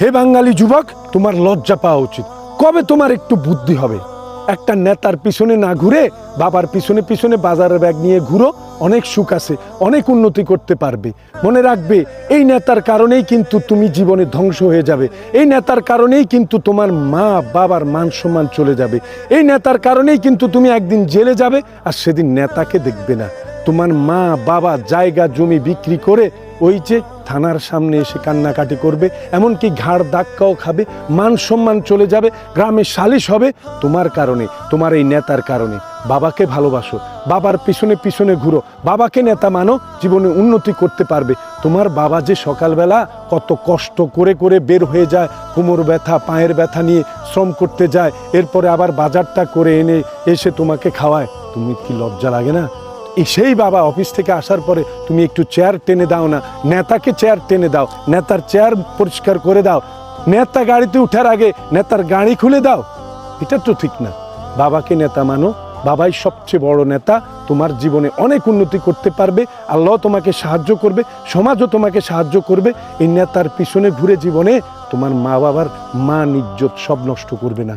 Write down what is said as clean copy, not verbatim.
হে বাঙালি যুবক, তোমার লজ্জা পাওয়া উচিত। কবে তোমার একটু বুদ্ধি হবে? একটা নেতার পিছনে না ঘুরে বাবার পিছনে পিছনে বাজারের ব্যাগ নিয়ে ঘুরো, অনেক সুখ আছে, অনেক উন্নতি করতে পারবে। মনে রাখবে, এই নেতার কারণেই কিন্তু তুমি জীবনে ধ্বংস হয়ে যাবে। এই নেতার কারণেই কিন্তু তোমার মা বাবার মান সম্মান চলে যাবে। এই নেতার কারণেই কিন্তু তুমি একদিন জেলে যাবে, আর সেদিন নেতাকে দেখবে না। তোমার মা বাবা জায়গা জমি বিক্রি করে ওই যে থানার সামনে এসে কান্নাকাটি করবে, এমনকি ঘাড় ধাক্কাও খাবে, মান সম্মান চলে যাবে, গ্রামে সালিশ হবে তোমার কারণে, তোমার এই নেতার কারণে। বাবাকে ভালোবাসো, বাবার পিছনে পিছনে ঘুরো, বাবাকে নেতা মানো, জীবনে উন্নতি করতে পারবে। তোমার বাবা যে সকালবেলা কত কষ্ট করে করে বের হয়ে যায়, কোমর ব্যথা পায়ের ব্যথা নিয়ে শ্রম করতে যায়, এরপরে আবার বাজারটা করে এনে এসে তোমাকে খাওয়ায়, তুমি কি লজ্জা লাগে না? সেই বাবা অফিস থেকে আসার পরে তুমি একটু চেয়ার টেনে দাও না, নেতাকে চেয়ার টেনে দাও, নেতার চেয়ার পরিষ্কার করে দাও, নেতা গাড়িতে উঠার আগে নেতার গাড়ি খুলে দাও। এটা তো ঠিক না। বাবাকে নেতা মানো, বাবাই সবচেয়ে বড় নেতা। তোমার জীবনে অনেক উন্নতি করতে পারবে, আল্লাহ তোমাকে সাহায্য করবে, সমাজও তোমাকে সাহায্য করবে। এই নেতার পিছনে ঘুরে জীবনে তোমার মা বাবার মান ইজ্জত সব নষ্ট করবে না।